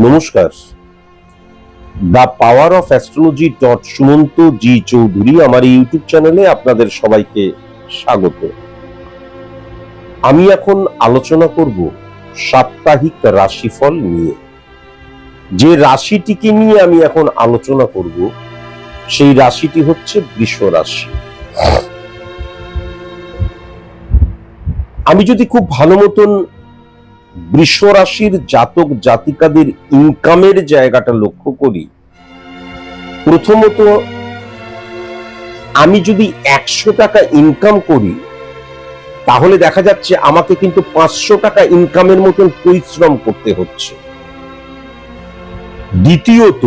নমস্কার, the power of astrology Sumanta ji Chowdhury আমার YouTube চ্যানেলে আপনাদের সবাইকে স্বাগত। আমি এখন আলোচনা করব সাপ্তাহিক রাশিফল নিয়ে। যে রাশিটিকে নিয়ে আমি এখন আলোচনা করব সেই রাশিটি হচ্ছে বৃষ রাশি। আমি যদি খুব ভালো মতন বৃষ রাশির জাতক জাতিকাদের ইনকামের জায়গাটা লক্ষ্য করি, প্রথমত আমি যদি 100 টাকা ইনকাম করি তাহলে দেখা যাচ্ছে আমাকে কিন্তু 500 টাকা ইনকামের মতন পরিশ্রম করতে হচ্ছে। দ্বিতীয়ত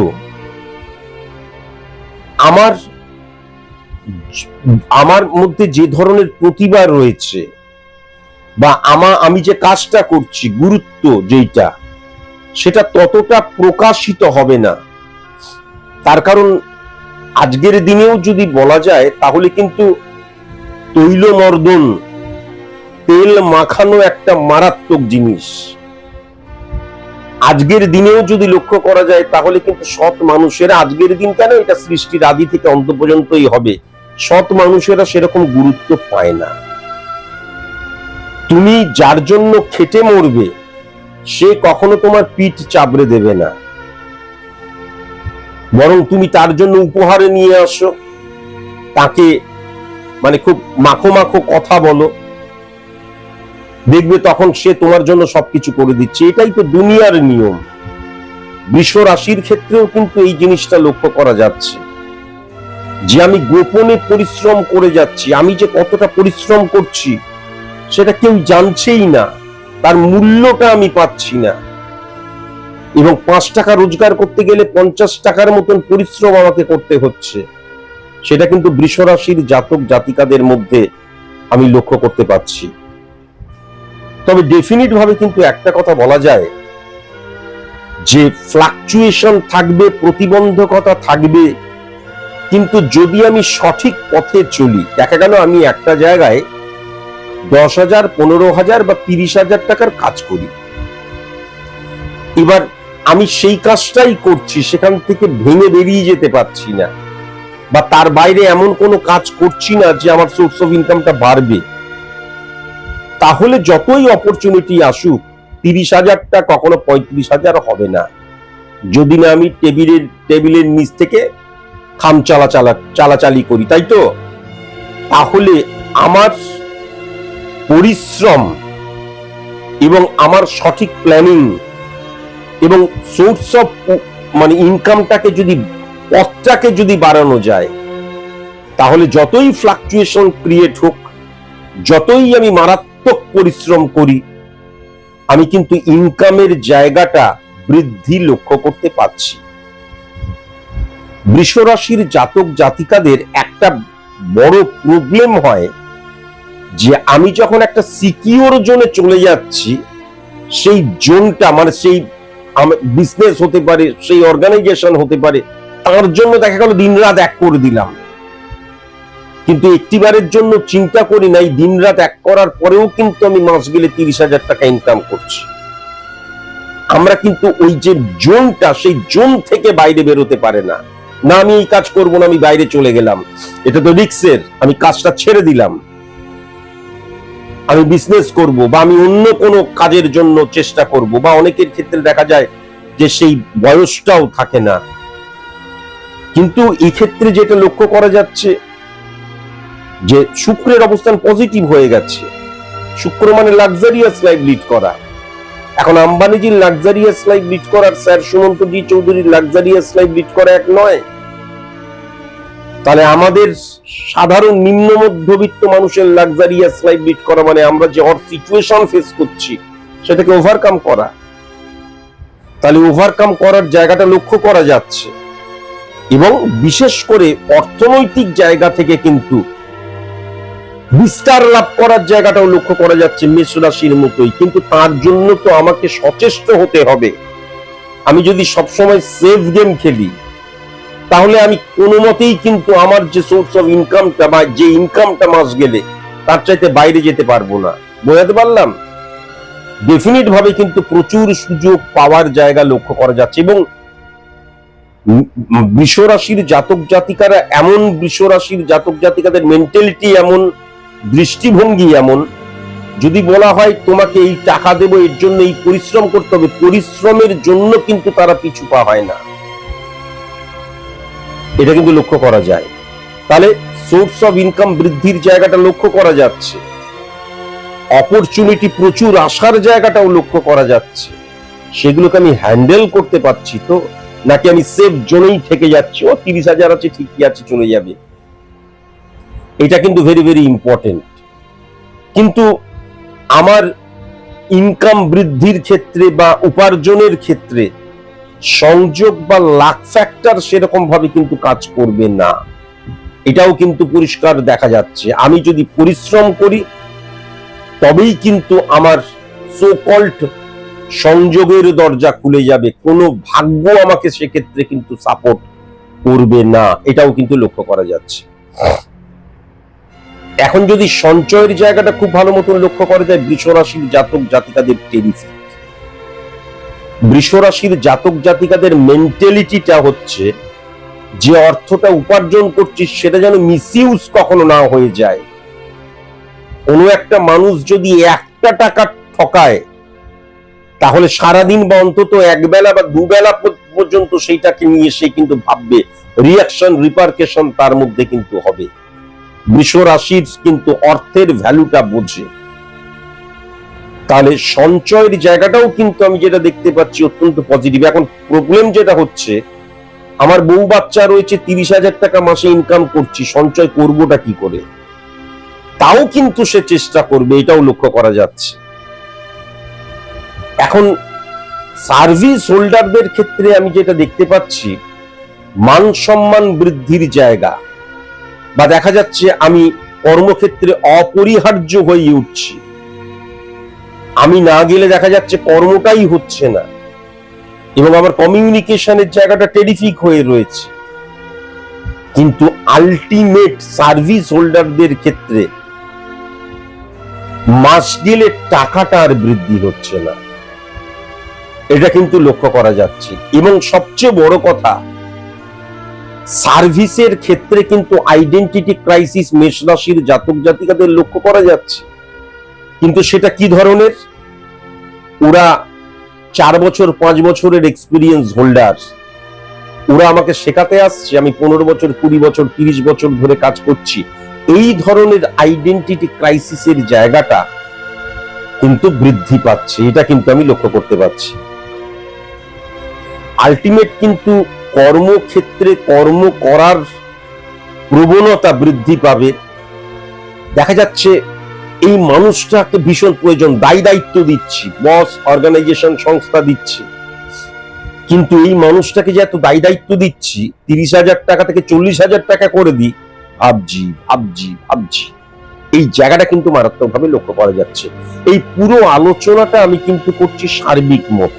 আমার মধ্যে যে ধরনের প্রতিভা রয়েছে বা আমি যে কাজটা করছি, গুরুত্ব যেটা, সেটা ততটা প্রকাশিত হবে না। তার কারণ আজকের দিনেও যদি বলা যায় তাহলে কিন্তু তৈলমর্দন, তেল মাখানো একটা মারাত্মক জিনিস। আজকের দিনেও যদি লক্ষ্য করা যায় তাহলে কিন্তু সৎ মানুষেরা, আজকের দিন কেন, এটা সৃষ্টির আদি থেকে অন্ত পর্যন্তই হবে, সৎ মানুষেরা সেরকম গুরুত্ব পায় না। তুমি যার জন্য খেটে মরবে সে কখনো তোমার পিঠ চাপড়ে দেবে না, বরং তুমি তার জন্য উপহারে নিয়ে আসো, তাকে মানে খুব মাখো মাখো কথা বলো, দেখবে তখন সে তোমার জন্য সবকিছু করে দিচ্ছে। এটাই তো দুনিয়ার নিয়ম। বৃষ রাশির ক্ষেত্রেও কিন্তু এই জিনিসটা লক্ষ্য করা যাচ্ছে যে আমি গোপনে পরিশ্রম করে যাচ্ছি, আমি যে কতটা পরিশ্রম করছি সেটা কেউ জানছেই না, তার মূল্যটা আমি পাচ্ছি না। এবং 5 টাকা রোজগার করতে গেলে 50 টাকার মতন পরিশ্রম আমাকে করতে হচ্ছে। সেটা কিন্তু বৃষ রাশির জাতক জাতিকাদের মধ্যে আমি লক্ষ্য করতে পাচ্ছি। তবে ডেফিনিট ভাবে কিন্তু একটা কথা বলা যায় যে ফ্লাকচুয়েশন থাকবে, প্রতিবন্ধকতা থাকবে, কিন্তু যদি আমি সঠিক পথে চলি, দেখা গেল আমি একটা জায়গায় 10,000, 15,000 বা 30,000 টাকার কাজ করি, এবার আমি সেই কাজটাই করছি, সেখান থেকে ভেঙে বেরিয়ে যেতে পারছি না, বা তার বাইরে এমন কোনো কাজ করছি না যে আমার সোর্স অফ ইনকামটা বাড়বে, তাহলে যতই অপরচুনিটি আসুক 30,000টা কখনো 35,000 হবে না, যদি না আমি টেবিলের নিচ থেকে খাম চালাচালি করি, তাই তো? তাহলে আমার পরিশ্রম এবং আমার সঠিক প্ল্যানিং এবং সোর্স অফ মানে ইনকামটাকে যদি, পথটাকে যদি বাড়ানো যায়, তাহলে যতই ফ্লাকচুয়েশন ক্রিয়েট হোক, যতই আমি মারাত্মক পরিশ্রম করি, আমি কিন্তু ইনকামের জায়গাটা বৃদ্ধি লক্ষ্য করতে পারছি। বৃষ রাশির জাতক জাতিকাদের একটা বড় প্রবলেম হয় যে আমি যখন একটা সিকিউর জোনে চলে যাচ্ছি, সেই জোনটা মানে সেই বিজনেস হতে পারে, সেই অর্গানাইজেশন হতে পারে, তার জন্য দেখা গেল দিনরাত এক করে দিলাম, কিন্তু একটিবারের জন্য চিন্তা করি নাই দিনরাত এক করার পরেও কিন্তু আমি মাস গেলে 30,000 টাকা ইনকাম করছি। আমরা কিন্তু ওই যে জোনটা, সেই জোন থেকে বাইরে বেরোতে পারে না। না আমি এই কাজ করবো না, আমি বাইরে চলে গেলাম, এটা তো রিস্কের, আমি কাজটা ছেড়ে দিলাম, আমি বিজনেস করব বা আমি অন্য কোনো কাজের জন্য চেষ্টা করব, বা অনেকের ক্ষেত্রে দেখা যায় যে সেই বয়সটাও থাকে না। কিন্তু এই ক্ষেত্রে যেটা লক্ষ্য করা যাচ্ছে যে শুক্রের অবস্থান পজিটিভ হয়ে গেছে। শুক্র মানে লাক্সারিয়াস লাইফ লিড করা। এখন আম্বানিজির লাক্সারিয়াস লাইফ লিড করার স্যার সুমন্ত জি চৌধুরীর লাক্সারিয়াস লাইফ লিড করা এক নয়। তাহলে আমাদের সাধারণ নিম্ন মধ্যবিত্ত মানুষের লাক্সারিয়াস লাইফ লিড করা মানে আমরা যে সিচুয়েশন ফেস করছি সেটাকে ওভারকাম করা। তাহলে ওভারকাম করার জায়গাটা লক্ষ্য করা যাচ্ছে, এবং বিশেষ করে অর্থনৈতিক জায়গা থেকে কিন্তু বিস্তার লাভ করার জায়গাটাও লক্ষ্য করা যাচ্ছে মেষ রাশির মতোই। কিন্তু তার জন্য তো আমাকে সচেষ্ট হতে হবে। আমি যদি সবসময় সেফ গেম খেলি তাহলে আমি কোনো মতেই কিন্তু আমার যে সোর্স অফ ইনকামটা বা যে ইনকামটা মাস গেলে তার চাইতে বাইরে যেতে পারবো না। বোঝাতে পারলাম? ডেফিনিট ভাবে কিন্তু প্রচুর সুযোগ পাওয়ার জায়গা লক্ষ্য করা যাচ্ছে। এবং বৃষ রাশির জাতক জাতিকারা এমন, বৃষ রাশির জাতক জাতিকাদের মেন্টালিটি এমন, দৃষ্টিভঙ্গি এমন, যদি বলা হয় তোমাকে এই টাকা দেবো, এর জন্য এই পরিশ্রম করতে হবে, পরিশ্রমের জন্য কিন্তু তারা পিছু পা হয় না। এটা কিন্তু লক্ষ্য করা যায়। তাহলে সোর্স অফ ইনকাম বৃদ্ধির জায়গাটা লক্ষ্য করা যাচ্ছে, অপরচুনিটি প্রচুর আসার জায়গাটাও লক্ষ্য করা যাচ্ছে। সেগুলোকে আমি হ্যান্ডেল করতে পারছি তো, নাকি আমি সেফ জোনেই থেকে যাচ্ছি, ও 30,000 আছে ঠিকই আছে চলে যাবে। এটা কিন্তু ভেরি ভেরি ইম্পর্টেন্ট। কিন্তু আমার ইনকাম বৃদ্ধির ক্ষেত্রে বা উপার্জনের ক্ষেত্রে সংযোগ বা লাক ফ্যাক্টর সেরকম ভাবে কিন্তু কাজ করবে না, এটাও কিন্তু পরিষ্কার দেখা যাচ্ছে। আমি যদি পরিশ্রম করি তবেই কিন্তু আমার সো কল্ড সংযোগের দরজা খুলে যাবে, কোনো ভাগ্য আমাকে সেক্ষেত্রে কিন্তু সাপোর্ট করবে না, এটাও কিন্তু লক্ষ্য করা যাচ্ছে। এখন যদি সঞ্চয়ের জায়গাটা খুব ভালো মতন লক্ষ্য করা যায়, বৃষ রাশির জাতক জাতিকাদের টেরিফিক। বৃষ রাশির জাতক জাতিকাদের মেন্টালিটিটা হচ্ছে যে অর্থটা উপার্জন করছিস সেটা যেন মিসইউজ কখনো না হয়ে যায়। কোনো একটা মানুষ যদি একটা টাকা ঠকায় তাহলে সারাদিন বা অন্তত একবেলা বা দুবেলা পর্যন্ত সেইটাকে নিয়ে সে কিন্তু ভাববে, রিয়াকশন রিপারকেশন তার মধ্যে কিন্তু হবে। বৃষ রাশির কিন্তু অর্থের ভ্যালুটা বোঝে। তাহলে সঞ্চয়ের জায়গাটাও কিন্তু আমি যেটা দেখতে পাচ্ছি অত্যন্ত পজিটিভ। এখন প্রবলেম যেটা হচ্ছে, আমার বউ বাচ্চা রয়েছে, 30,000 টাকা মাসে ইনকাম করছি, সঞ্চয় করবোটা কি করে? তাও কিন্তু সে চেষ্টা করবে, এটাও লক্ষ্য করা যাচ্ছে। এখন সার্ভিস হোল্ডারদের ক্ষেত্রে আমি যেটা দেখতে পাচ্ছি, মান সম্মান বৃদ্ধির জায়গা, বা দেখা যাচ্ছে আমি কর্মক্ষেত্রে অপরিহার্য হয়ে উঠছি, আমি না গেলে দেখা যাচ্ছে কর্মটাই হচ্ছে না, এবং আমার কমিউনিকেশনের জায়গাটা টেরিফিক হয়ে রয়েছে। কিন্তু আলটিমেট সার্ভিস হোল্ডারদের ক্ষেত্রে মাস গেলে টাকাটা আর বৃদ্ধি হচ্ছে না, এটা কিন্তু লক্ষ্য করা যাচ্ছে। এবং সবচেয়ে বড় কথা, সার্ভিসের ক্ষেত্রে কিন্তু আইডেন্টিটি ক্রাইসিস মেষ রাশির জাতক জাতিকাদের লক্ষ্য করা যাচ্ছে। কিন্তু সেটা কি ধরনের? ওরা 4 বছর 5 বছরের এক্সপিরিয়েন্স হোল্ডার, ওরা আমাকে শেখাতে আসছে, আমি 15 বছর 20 বছর 30 বছর ধরে কাজ করছি। এই ধরনের আইডেন্টিটি ক্রাইসিসের জায়গাটা কিন্তু বৃদ্ধি পাচ্ছে, এটা কিন্তু আমি লক্ষ্য করতে পারছি। আলটিমেট কিন্তু কর্মক্ষেত্রে কর্ম করার প্রবণতা বৃদ্ধি পাবে। দেখা যাচ্ছে এই মানুষটাকে ভীষণ প্রয়োজন, দায়ী দায়িত্ব দিচ্ছি, বস অর্গানাইজেশন সংস্থা দিচ্ছে, কিন্তু এই মানুষটাকে যে এত দায়ী দায়িত্ব দিচ্ছি, 30,000 টাকা থেকে 40,000 টাকা করে দিই, ভাবছি ভাবছি ভাবছি, এই জায়গাটা কিন্তু মারাত্মকভাবে লক্ষ্য করা যাচ্ছে। এই পুরো আলোচনাটা আমি কিন্তু করছি সার্বিক মত।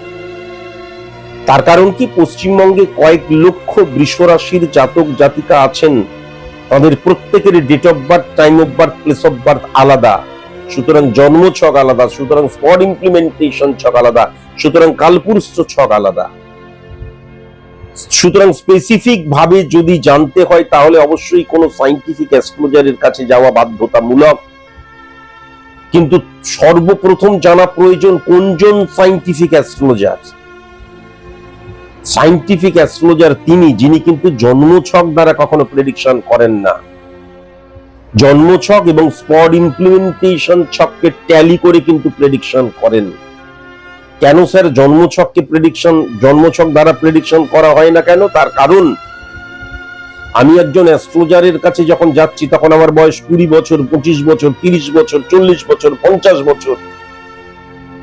তার কারণ কি, পশ্চিমবঙ্গে কয়েক লক্ষ বৃষ রাশির জাতক জাতিকা আছেন, তাদের প্রত্যেকের date of birth, time of birth, place of birth আলাদা, সুতরাং জন্ম ছক আলাদা, সুতরাং স্পট ইমপ্লিমেন্টেশন ছক আলাদা, সুতরাং কালপুরুষ ছক আলাদা। সুতরাং স্পেসিফিক ভাবে যদি জানতে হয় তাহলে অবশ্যই কোনো সায়েন্টিফিক অ্যাস্ট্রোলজারের কাছে যাওয়া বাধ্যতামূলক। কিন্তু সর্বপ্রথম জানা প্রয়োজন কোনজন সায়েন্টিফিক অ্যাস্ট্রোলজার। সায়েন্টিফিক অ্যাস্ট্রোলজার তিনি, যিনি কিন্তু জন্মছক দ্বারা কখনো প্রেডিকশন করেন না। জন্মছক এবং স্পট ইমপ্লিমেন্টেশন ছককে ট্যালি করে কিন্তু প্রেডিকশন করেন। কেন স্যার জন্মছককে জন্মছক দ্বারা প্রেডিকশন করা হয় না কেন? তার কারণ আমি একজন অ্যাস্ট্রোলজারের কাছে যখন যাচ্ছি তখন আমার বয়স 20 বছর, 25 বছর, 30 বছর, 40 বছর, 50 বছর।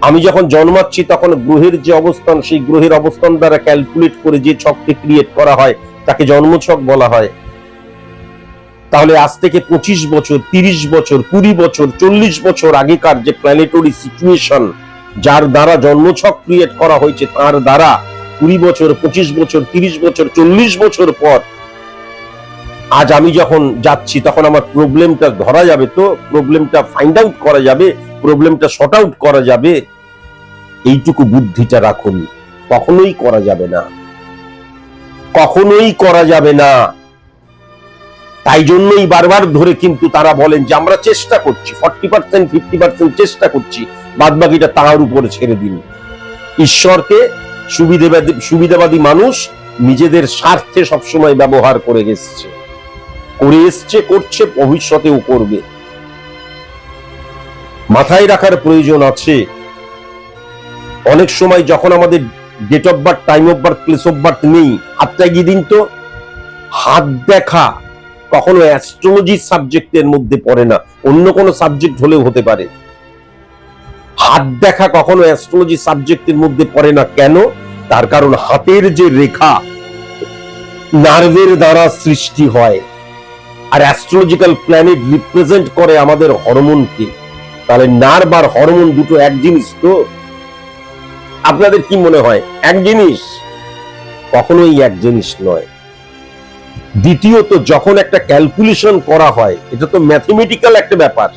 আমি যখন জন্মাচ্ছি তখন গ্রহের যে অবস্থান, সেই গ্রহের অবস্থান দ্বারা ক্যালকুলেট করে যে ছকটি ক্রিয়েট করা হয় তাকে জন্মছক বলা হয়। তাহলে আজ থেকে 25 বছর, 30 বছর, 20 বছর, 40 বছর আগেকার যে প্ল্যানেটরি সিচুয়েশন যার দ্বারা জন্মছক ক্রিয়েট করা হয়েছে, তার দ্বারা 20 বছর, 25 বছর, 30 বছর, 40 বছর পর আজ আমি যখন যাচ্ছি তখন আমার প্রবলেমটা ধরা যাবে, তো প্রবলেমটা ফাইন্ড আউট করা যাবে, প্রবলেমটা শর্ট আউট করা যাবে। এইটুকু বুদ্ধিটা রাখুন, কখনোই করা যাবে না, কখনোই করা যাবে না। তাই জন্যই বারবার ধরে কিন্তু তারা বলেন যে আমরা চেষ্টা করছি, 40% 50% চেষ্টা করছি, বাদ বাকিটা তার উপরে ছেড়ে দিন। ঈশ্বরকে সুবিধাবাদী মানুষ নিজেদের স্বার্থে সবসময় ব্যবহার করে এসছে, করছে, ভবিষ্যতেও করবে। মাথায় রাখার প্রয়োজন আছে, অনেক সময় যখন আমাদের date of birth, time of birth, place of birth নেই, হাতটা এগিয়ে দিন তো। হাত দেখা কখনো অ্যাস্ট্রোলজি সাবজেক্টের মধ্যে পড়ে না, অন্য কোনো সাবজেক্ট হলেও হতে পারে। হাত দেখা কখনো অ্যাস্ট্রোলজি সাবজেক্টের মধ্যে পড়ে না। কেন? তার কারণ হাতের যে রেখা নার্ভের দ্বারা সৃষ্টি হয়, আর অ্যাস্ট্রোলজিক্যাল প্ল্যানেট রিপ্রেজেন্ট করে আমাদের হরমোনকে। তাহলে নার্ভ আর হরমোন দুটো এক জিনিস তো? আপনাদের কি মনে হয় এক জিনিস? কখনোই এক জিনিস নয়। দ্বিতীয়ত, যখন একটা ক্যালকুলেশন করা হয়, এটা তো ম্যাথমেটিক্যাল একটা ব্যাপার,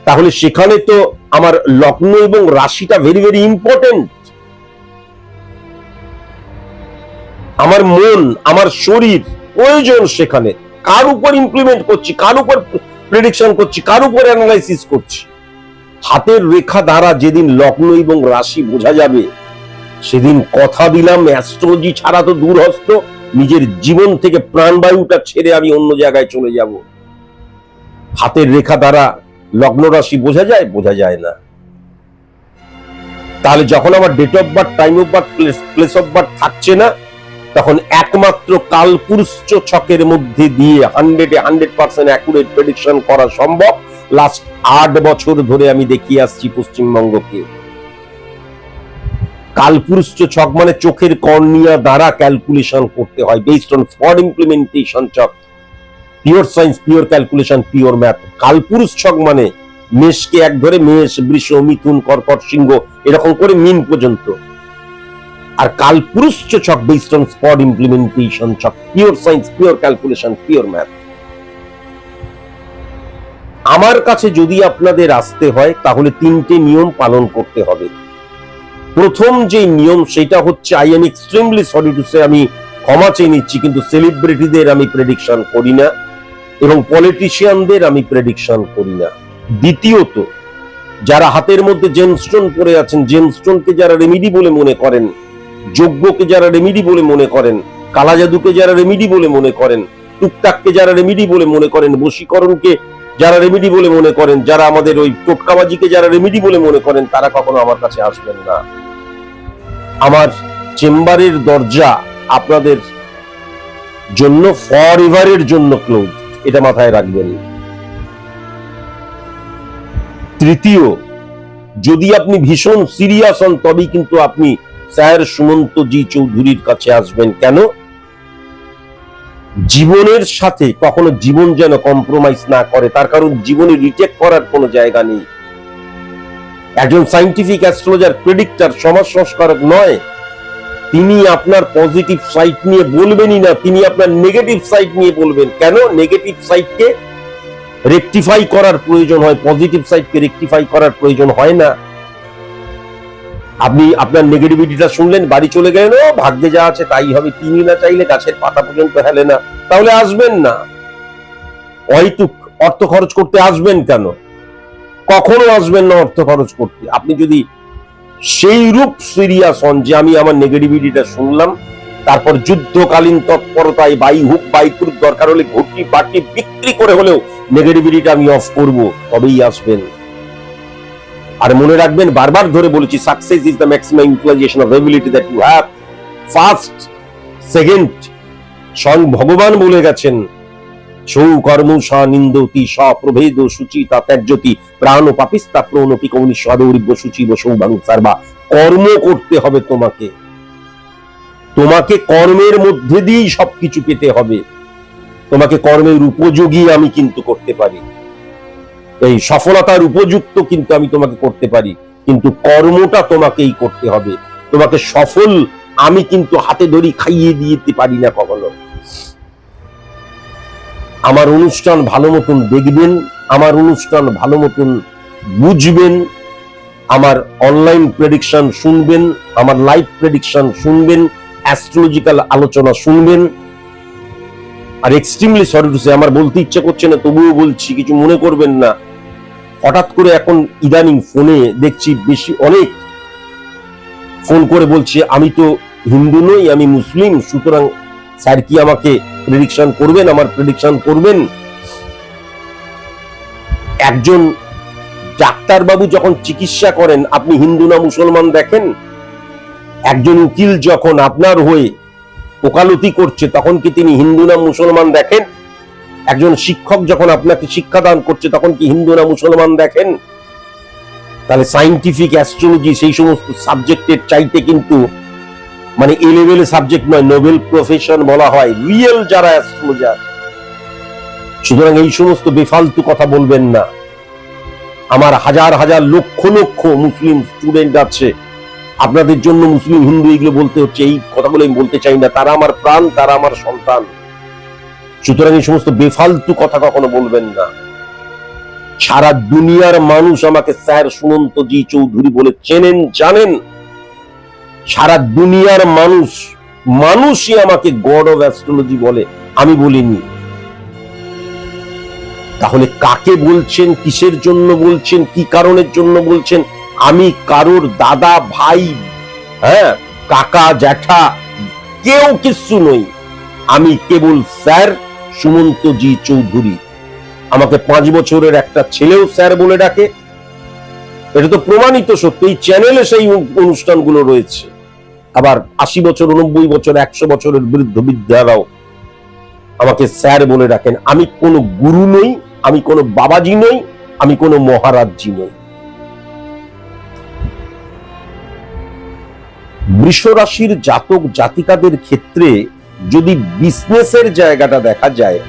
তাহলে সেখানে তো আমার লগ্ন এবং রাশিটা ভেরি ভেরি ইম্পর্টেন্ট। আমার মন, আমার শরীর প্রয়োজন সেখানে। কার উপর ইমপ্লিমেন্ট করছি, কার উপর প্রেডিকশন করছি, কার উপর অ্যানালাইসিস করছি? হাতের রেখা দ্বারা যেদিন লগ্ন এবং রাশি বোঝা যাবে, সেদিন কথা দিলাম অ্যাস্ট্রোলজি ছাড়া তো দূরহস্ত, নিজের জীবন থেকে প্রাণবায়ুটা ছেড়ে আমি অন্য জায়গায় চলে যাব। হাতের রেখা দ্বারা লগ্ন রাশি বোঝা যায়? বোঝা যায় না। তাহলে যখন আমার date of birth, time of birth, place of birth থাকছে না, তখন একমাত্র কালপুরুষ ছকের মধ্যে দিয়ে 100% অ্যাকুরেট প্রেডিকশন করা সম্ভব। লাস্ট 8 বছর ধরে আমি দেখিয়ে আসছি পশ্চিমবঙ্গকে। কালপুরুষ ছক মানে চোখের কর্নিয়া দ্বারা ক্যালকুলেশন করতে হয়, বেসড অন স্পট ইমপ্লিমেন্টেশন ছক, pure science, pure calculation, pure math. কালপুরুষ ছক মানে মেষকে এক ধরে মেষ, বৃষ, মিথুন, কর্কট, সিংহ, এরকম করে মিন পর্যন্ত। আর কালপুরুষ ছক বেসড অন স্পট ইমপ্লিমেন্টেশন ছক, pure science, pure calculation, pure math. আমার কাছে যদি আপনাদের আসতে হয় তাহলে 3টে নিয়ম পালন করতে হবে। প্রথম যে নিয়ম সেটা হচ্ছে, I am extremely sorry to say, আমি ক্ষমা চেয়ে নিচ্ছি, কিন্তু সেলিব্রিটিদের আমি প্রেডিকশন করি না এবং পলিটিশিয়ানদের আমি প্রেডিকশন করি না। দ্বিতীয়ত, যারা হাতের মধ্যে জেমস্টোন পরে আছেন, জেমস্টোনকে যারা রেমিডি বলে মনে করেন, যজ্ঞকে যারা রেমিডি বলে মনে করেন, কালা জাদুকে যারা রেমিডি বলে মনে করেন, টুকটাককে যারা রেমিডি বলে মনে করেন, বশীকরণকে যারা রেমিডি বলে মনে করেন, যারা আমাদের ওই টোটকাবাজিকে যারা রেমিডি বলে মনে করেন, তারা কখনো আমার কাছে আসবেন না। আমার চেম্বারের দরজা আপনাদের জন্য ফর এভারের জন্য ক্লোজ, এটা মাথায় রাখবেন। তৃতীয়, যদি আপনি ভীষণ সিরিয়াস হন তবেই কিন্তু আপনি স্যার সুমন্ত জি চৌধুরীর কাছে আসবেন। কেন? জীবনের সাথে কখনো জীবন যেন কম্প্রোমাইজ না করে, তার কারণ জীবনে রিটেক করার কোনো জায়গা নেই। একজন সায়েন্টিফিক অ্যাস্ট্রোলজার, প্রেডিক্টর, সমাজ সংস্কারক নয়। তিনি আপনার পজিটিভ সাইড নিয়ে বলবেনই না, তিনি আপনার নেগেটিভ সাইড নিয়ে বলবেন। কেন? নেগেটিভ সাইডকে রেকটিফাই করার প্রয়োজন হয়, পজিটিভ সাইডকে রেকটিফাই করার প্রয়োজন হয় না। আপনি আপনার নেগেটিভিটিটা শুনলেন, বাড়ি চলে গেলেন, ও ভাগ্যে যা আছে তাই হবে, তিনি না চাইলে গাছের পাতা পর্যন্ত হেলে না, তাহলে আসবেন না। অহেতুক অর্থ খরচ করতে আসবেন কেন? কখনো আসবেন না অর্থ খরচ করতে। আপনি যদি সেই রূপ সিরিয়াস হন যে আমি আমার নেগেটিভিটিটা শুনলাম, তারপর যুদ্ধকালীন তৎপরতায় বাই হুক বাই ক্রুক, দরকার হলে ঘটি বাটি বিক্রি করে হলেও নেগেটিভিটিটা আমি অফ করব, তবেই আসবেন। আর মনে রাখবেন, বারবার ধরে বলেছি, success is the maximum utilisation of ability that you have. First, second, স্বয়ং ভগবান বলে গেছেন, সৌকর্ম নিন্দতি স্বপ্রভেদ সুচিতা ত্যাজ্যতি প্রাণ পাপিস্তা প্রণপি কৌনি সদৌরিব্য সুচিব সৌভানু সার্বা। কর্ম করতে হবে তোমাকে, তোমাকে কর্মের মধ্যে দিয়েই সবকিছু পেতে হবে। তোমাকে কর্মের উপযোগী আমি কিন্তু করতে পারি, এই সফলতার উপযুক্ত কিন্তু আমি তোমাকে করতে পারি, কিন্তু কর্মটা তোমাকেই করতে হবে। তোমাকে সফল আমি কিন্তু হাতে ধরি খাইয়ে দিতে পারি না কখনো। আমার অনুষ্ঠান ভালো মতন দেখবেন, আমার অনুষ্ঠান ভালো মতন বুঝবেন, আমার অনলাইন প্রেডিকশন শুনবেন, আমার লাইভ প্রেডিকশন শুনবেন, অ্যাস্ট্রোলজিক্যাল আলোচনা শুনবেন। Are extremely sorry to say, আমার বলতে ইচ্ছা করছে না তবুও বলছি, কিছু মনে করবেন না। হঠাৎ করে এখন ইদানিং ফোনে দেখছি বেশি অনেক ফোন করে বলছে আমি তো হিন্দু নই, আমি মুসলিম, সুতরাং স্যার কি আমাকে প্রেডিকশন করবেন, আমার প্রেডিকশন করবেন। একজন ডাক্তারবাবু যখন চিকিৎসা করেন আপনি হিন্দু না মুসলমান দেখেন? একজন উকিল যখন আপনার হয়ে ওকালতি করছে তখন কি তিনি হিন্দু না মুসলমান দেখেন? একজন শিক্ষক যখন আপনাকে শিক্ষাদান করছে তখন কি হিন্দু না মুসলমান দেখেন? তাহলে সায়েন্টিফিক অ্যাস্ট্রোলজি সেই সমস্ত সাবজেক্টের চাইতে কিন্তু মানে এ লেভেলের সাবজেক্ট নয়, নোবেল প্রফেশন বলা হয় রিয়েল যারা অ্যাস্ট্রোলজার। সুতরাং এই সমস্ত বেফালতু কথা বলবেন না। আমার হাজার হাজার লক্ষ লক্ষ মুসলিম স্টুডেন্ট আছে, আপনাদের জন্য মুসলিম হিন্দু এগুলো বলতে হচ্ছে, এই কথাগুলো আমি বলতে চাই না। তারা আমার প্রাণ, তারা আমার সন্তান। সুতরাং এই সমস্ত বেফালতু কথা কখনো বলবেন না। সারা দুনিয়ার মানুষ আমাকে স্যার সুমন্ত জি চৌধুরী বলে চেনেন, জানেন। সারা দুনিয়ার মানুষই আমাকে গড অফ অ্যাস্ট্রোলজি বলে, আমি বলিনি। তাহলে কাকে বলছেন, কিসের জন্য বলছেন, কি কারণের জন্য বলছেন? আমি কারোর দাদা, ভাই, হ্যাঁ, কাকা, জ্যাঠা কেউ কিচ্ছু নই। আমি কেবল স্যার সুমন্ত জি চৌধুরী। আমাকে 5 বছরের একটা ছেলেও স্যার বলে ডাকে। এটা তো প্রমাণিত সত্য। এই চ্যানেলে সেই অনুষ্ঠানগুলো রয়েছে। আবার 80 বছর, 90 বছর, 100 বছরের বৃদ্ধ বিদ্যারাও আমাকে স্যার বলে ডাকেন। আমি কোনো গুরু নই, আমি কোনো বাবাজি নই, আমি কোনো মহারাজজি নই। বৃষ রাশির জাতক জাতিকাদের ক্ষেত্রে যদি বিজনেসের জায়গাটা দেখা যায়,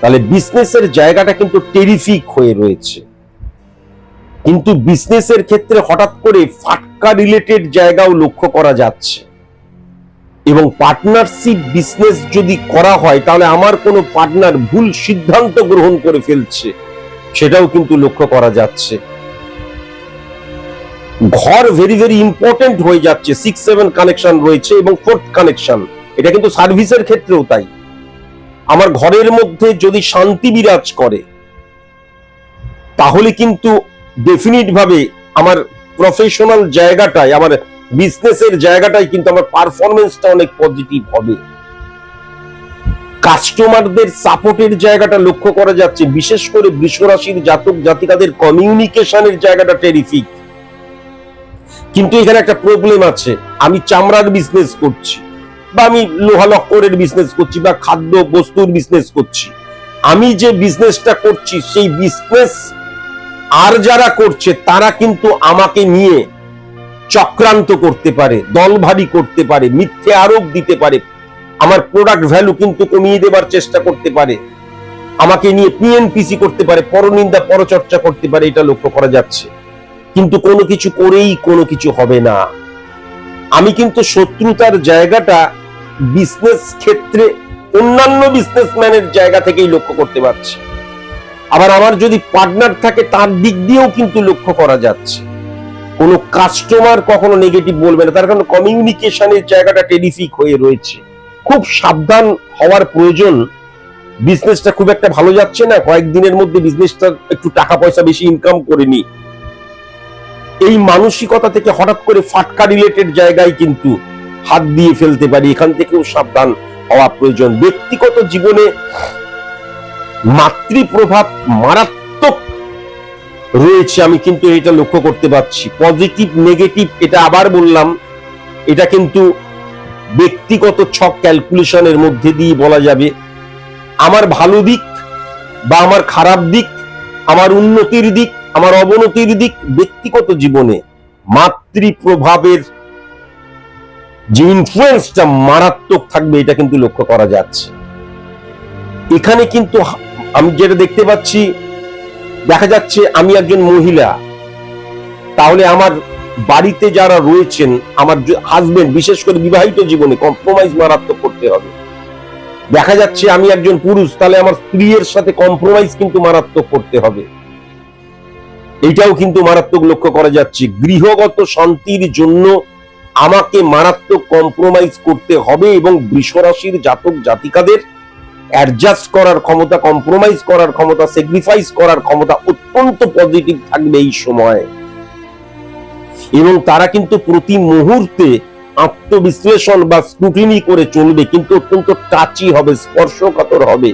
তাহলে বিজনেসের জায়গাটা কিন্তু টেরিফিক হয়ে রয়েছে। কিন্তু বিজনেসের ক্ষেত্রে হঠাৎ করে ফাটকা রিলেটেড জায়গাও লক্ষ্য করা যাচ্ছে। এবং পার্টনারশিপ বিজনেস যদি করা হয় তাহলে আমার কোনো পার্টনার ভুল সিদ্ধান্ত গ্রহণ করে ফেলছে, সেটাও কিন্তু লক্ষ্য করা যাচ্ছে। ঘর ভেরি ভেরি ইম্পর্টেন্ট হয়ে যাচ্ছে। 6-7 কানেকশন রয়েছে এবং 4th কানেকশন, এটা কিন্তু সার্ভিসের ক্ষেত্রেও তাই। আমার ঘরের মধ্যে যদি শান্তি বিরাজ করে তাহলে কিন্তু ডেফিনিট ভাবে আমার প্রফেশনাল জায়গাটায়, আমার বিজনেসের জায়গাটায় কিন্তু আমার পারফরমেন্সটা অনেক পজিটিভ হবে। কাস্টমারদের সাপোর্টের জায়গাটা লক্ষ্য করা যাচ্ছে। বিশেষ করে বৃষ রাশির জাতক জাতিকাদের কমিউনিকেশনের জায়গাটা টেরিফিক। কিন্তু এখানে একটা প্রবলেম আছে। আমি চামড়ার বিজনেস করছি, বা আমি লোহা লক্করের বিজনেস করছি, বা খাদ্য বস্তুর বিজনেস করছি। আমি যে বিজনেসটা করছি সেই বিজনেস আর যারা করছে তারা কিন্তু আমাকে নিয়ে চক্রান্ত করতে পারে, দলভারী করতে পারে, মিথ্যে আরোপ দিতে পারে, আমার প্রোডাক্ট ভ্যালু কিন্তু কমিয়ে দেবার চেষ্টা করতে পারে, আমাকে নিয়ে পিএনপিসি করতে পারে, পরনিন্দা পরচর্চা করতে পারে। এটা লক্ষ্য করা যাচ্ছে। কিন্তু কোনো কিছু করেই কোনো কিছু হবে না। আমি কিন্তু শত্রুতার জায়গাটা বিজনেস ক্ষেত্রে অন্যান্য বিজনেসম্যানের জায়গা থেকেই লক্ষ্য করতে পারছি। আবার আমার যদি পার্টনার থাকে তার দিক দিয়েও কিন্তু লক্ষ্য করা যাচ্ছে। কোনো কাস্টমার কখনো নেগেটিভ বলবে না, তার কারণ কমিউনিকেশনের জায়গাটা টেরিফিক হয়ে রয়েছে। খুব সাবধান হওয়ার প্রয়োজন। বিজনেসটা খুব একটা ভালো যাচ্ছে না, কয়েকদিনের মধ্যে বিজনেসটা একটু টাকা পয়সা বেশি ইনকাম করে নি, এই মানসিকতা থেকে হঠাৎ করে ফাটকা রিলেটেড জায়গায় কিন্তু হাত দিয়ে ফেলতে পারি। এখান থেকেও সাবধান হওয়া প্রয়োজন। ব্যক্তিগত জীবনে মাতৃপ্রভাব মারাত্মক রয়েছে, আমি কিন্তু এটা লক্ষ্য করতে পারছি। পজিটিভ নেগেটিভ এটা আবার বললাম, এটা কিন্তু ব্যক্তিগত ছক ক্যালকুলেশনের মধ্যে দিয়ে বলা যাবে আমার ভালো দিক বা আমার খারাপ দিক, আমার উন্নতির দিক, আমার অবনতির দিক, ব্যক্তিগত জীবনে মাতৃ প্রভাবের যে ইনফ্লুয়েন্সটা মারাত্মক থাকবে, এটা কিন্তু লক্ষ্য করা যাচ্ছে। এখানে কিন্তু আমি যেটা দেখতে পাচ্ছি, দেখা যাচ্ছে আমি একজন মহিলা, তাহলে আমার বাড়িতে যারা রয়েছেন, আমার হাজবেন্ড, বিশেষ করে বিবাহিত জীবনে কম্প্রোমাইজ মারাত্মক করতে হবে। দেখা যাচ্ছে আমি একজন পুরুষ, তাহলে আমার স্ত্রীর সাথে কম্প্রোমাইজ কিন্তু মারাত্মক করতে হবে। এটাও কিন্তু মারাত্মক লক্ষ্য করা যাচ্ছে। গৃহগত শান্তির জন্য আমাকে মারাত্মক কম্প্রোমাইজ করতে হবে, এবং বৃষ রাশির জাতক জাতিকাদের অ্যাডজাস্ট করার ক্ষমতা, কম্প্রোমাইজ করার ক্ষমতা, স্যাক্রিফাইস করার ক্ষমতা অত্যন্ত পজিটিভ থাকবে এই সময়। এবং তারা কিন্তু প্রতি মুহূর্তে আত্মবিশ্লেষণ বা স্ক্রুটিনি করে চলবে, কিন্তু অত্যন্ত টাচি হবে, স্পর্শকাতর হবে।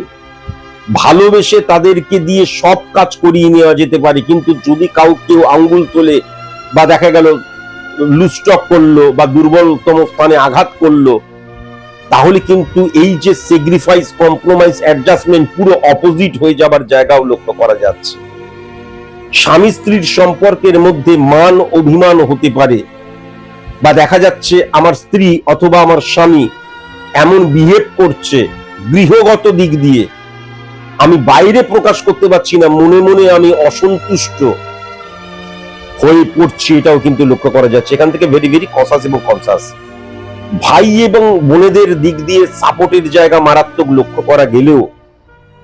ভালোবেসে তাদেরকে দিয়ে সব কাজ করিয়ে নেওয়া যেতে পারে, কিন্তু যদি কেউ আঙ্গুল তোলে বা দেখা গেল লুস্টক করলো বা দুর্বলতম স্থানে আঘাত করলো, তাহলে কিন্তু এই যে স্যাক্রিফাইস, কম্প্রোমাইজ, অ্যাডজাস্টমেন্ট পুরো অপোজিট হয়ে যাবার জায়গাও লক্ষ্য করা যাচ্ছে। স্বামী স্ত্রীর সম্পর্কের মধ্যে মান অভিমান হতে পারে, বা দেখা যাচ্ছে আমার স্ত্রী অথবা আমার স্বামী এমন বিহেভ করছে গৃহগত দিক দিয়ে, আমি বাইরে প্রকাশ করতে পারছি না, মনে মনে আমি অসন্তুষ্ট হয়ে পড়ছি, এটাও কিন্তু লক্ষ্য করা যাচ্ছে। এখান থেকে ভেরি ভেরি কসাস এবং কনসাস। ভাই এবং বোনেদের দিক দিয়ে সাপোর্টের জায়গা মারাত্মক লক্ষ্য করা গেলেও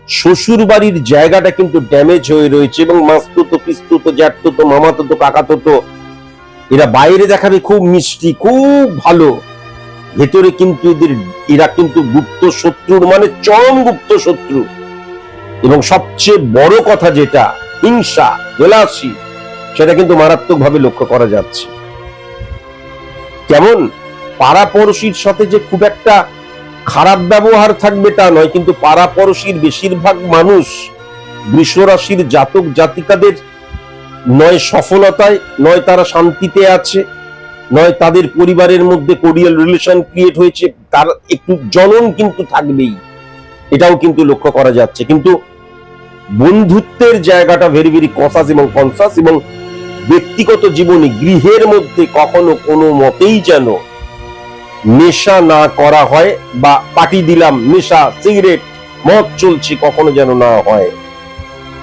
শ্বশুর বাড়ির জায়গাটা কিন্তু ড্যামেজ হয়ে রয়েছে, এবং মাস্তুত, পিস্তুত, জ্যাঠতুত, মামাতুত, কাকাতুত, এরা বাইরে দেখাবে খুব মিষ্টি, খুব ভালো, ভেতরে কিন্তু এরা কিন্তু গুপ্ত শত্রুর মানে চরম গুপ্ত শত্রু। এবং সবচেয়ে বড় কথা যেটা হিংসা, জেলাসি, সেটা কিন্তু মারাত্মক ভাবে লক্ষ্য করা যাচ্ছে। কেমন পাড়াপড়শির সাথে যে খুব একটা খারাপ ব্যবহার থাকবে তা নয়, কিন্তু পাড়াপড়শির বেশিরভাগ মানুষ বৃষ রাশির জাতক জাতিকাদের নয় সফলতায়, নয় তারা শান্তিতে আছে, নয় তাদের পরিবারের মধ্যে কোরিয়াল রিলেশন ক্রিয়েট হয়েছে, তার একটু জ্বলন কিন্তু থাকবেই, এটাও কিন্তু লক্ষ্য করা যাচ্ছে। কিন্তু বন্ধুত্বের জায়গাটা ভেরি ভেরি কসাস এবং কনসাস। এবং ব্যক্তিগত জীবনে গৃহের মধ্যে কখনো কোনো মতেই যেন নেশা না করা হয়, বা পার্টি দিলাম, নেশা, সিগারেট, মদ চলছে, কখনো যেন না হয়।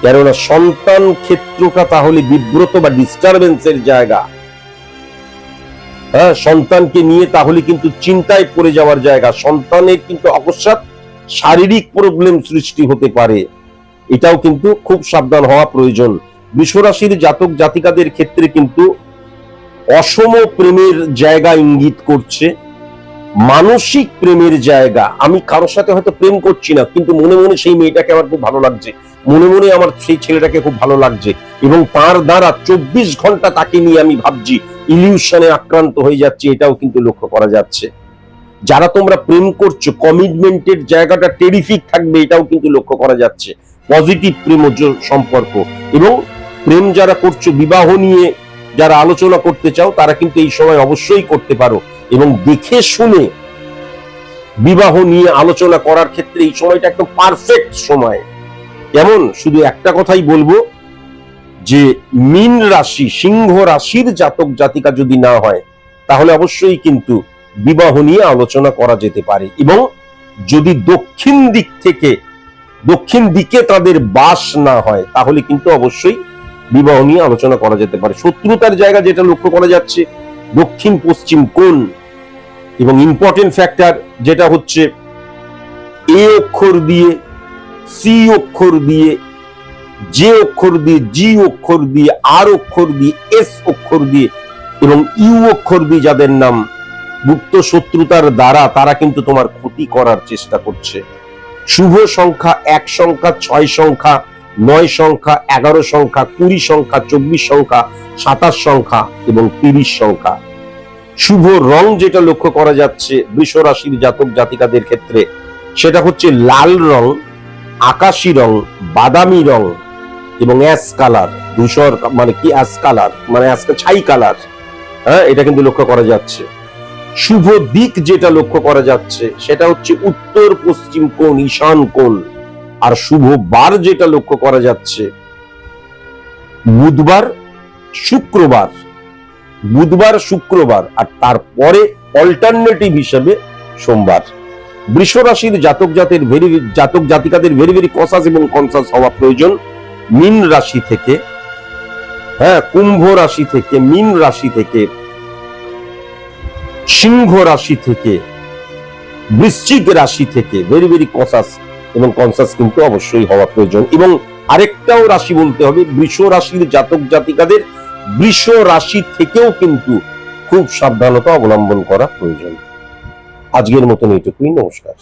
কেননা সন্তান ক্ষেত্রটা তাহলে বিব্রত বা ডিস্টারবেন্সের জায়গা। হ্যাঁ, সন্তানকে নিয়ে তাহলে কিন্তু চিন্তায় পড়ে যাওয়ার জায়গা। সন্তানের কিন্তু অকস্মাৎ শারীরিক প্রবলেম সৃষ্টি হতে পারে, এটাও কিন্তু খুব সাবধান হওয়া প্রয়োজন। বৃষ রাশির জাতক জাতিকাদের ক্ষেত্রে কিন্তু অসম প্রেমের জায়গা ইঙ্গিত করছে, মানসিক প্রেমের জায়গা। আমি কারোর সাথে হয়তো প্রেম করছি না, কিন্তু মনে মনে সেই মেয়েটাকে আমার খুব ভালো লাগছে, মনে মনে আমার সেই ছেলেটাকে খুব ভালো লাগছে, এবং তার দ্বারা 24 ঘন্টা তাকে নিয়ে আমি ভাবছি, ইলিউশনে আক্রান্ত হয়ে যাচ্ছে, এটাও কিন্তু লক্ষ্য করা যাচ্ছে। যারা তোমরা প্রেম করছো, কমিটমেন্টের জায়গাটা টেরিফিক থাকবে, এটাও কিন্তু লক্ষ্য করা যাচ্ছে। পজিটিভ প্রেমজ সম্পর্ক। এবং প্রেম যারা করছো, বিবাহ নিয়ে যারা আলোচনা করতে চাও, তারা কিন্তু এই সময় অবশ্যই করতে পারো। এবং দেখে শুনে বিবাহ নিয়ে আলোচনা করার ক্ষেত্রে এই সময়টা একদম পারফেক্ট সময়। এমন শুধু একটা কথাই বলবো, যে মীন রাশি, সিংহ রাশির জাতক জাতিকা যদি না হয়, তাহলে অবশ্যই কিন্তু বিবাহ নিয়ে আলোচনা করা যেতে পারে। এবং যদি দক্ষিণ দিকে তাদের বাস না হয়, তাহলে কিন্তু অবশ্যই বিবাহ নিয়ে আলোচনা করা যেতে পারে। শত্রুতার জায়গা যেটা লক্ষ্য করা যাচ্ছে, দক্ষিণ পশ্চিম কোণ। এবং ইম্পর্টেন্ট ফ্যাক্টর যেটা হচ্ছে এ অক্ষর দিয়ে, সি অক্ষর দিয়ে, জে অক্ষর দিয়ে, জি অক্ষর দিয়ে, আর অক্ষর দিয়ে, এস অক্ষর দিয়ে এবং ইউ অক্ষর দিয়ে যাদের নাম গুপ্ত শত্রুতার দ্বারা তারা কিন্তু তোমার ক্ষতি করার চেষ্টা করছে। শুভ সংখ্যা 1 সংখ্যা, 6 সংখ্যা, 9 সংখ্যা, 11 সংখ্যা, 20 সংখ্যা, 24 সংখ্যা, 27 সংখ্যা এবং 30 সংখ্যা। শুভ রং যেটা লক্ষ্য করা যাচ্ছে বৃষ রাশির জাতক জাতিকাদের ক্ষেত্রে, সেটা হচ্ছে লাল রং, আকাশি রং, বাদামি রং এবং অ্যাশ কালার। ধূসর মানে কি, অ্যাশ কালার মানে ছাই কালার। হ্যাঁ, এটা কিন্তু লক্ষ্য করা যাচ্ছে। শুভ দিক যেটা লক্ষ্য করা যাচ্ছে সেটা হচ্ছে উত্তর পশ্চিম কোণ, ঈশান কোণ। আর শুভ বার যেটা লক্ষ্য করা যাচ্ছে বুধবার শুক্রবার, বুধবার শুক্রবার, আর তারপরে অল্টারনেটিভ হিসেবে সোমবার। বৃষ রাশির জাতক জাতিকাদের ভেরি ভেরি কনসাস এবং কনসাস হওয়া প্রয়োজন। মীন রাশি থেকে, কুম্ভ রাশি থেকে, মীন রাশি থেকে, সিংহ রাশি থেকে, বৃশ্চিক রাশি থেকে ভেরি ভেরি কনসাস এবং কনসাস কিন্তু অবশ্যই হওয়া প্রয়োজন। এবং আরেকটাও রাশি বলতে হবে, বৃষ রাশির জাতক জাতিকাদের বৃষ রাশি থেকেও কিন্তু খুব সাবধানতা অবলম্বন করা প্রয়োজন। আজকের মতন এইটুকুই, নমস্কার।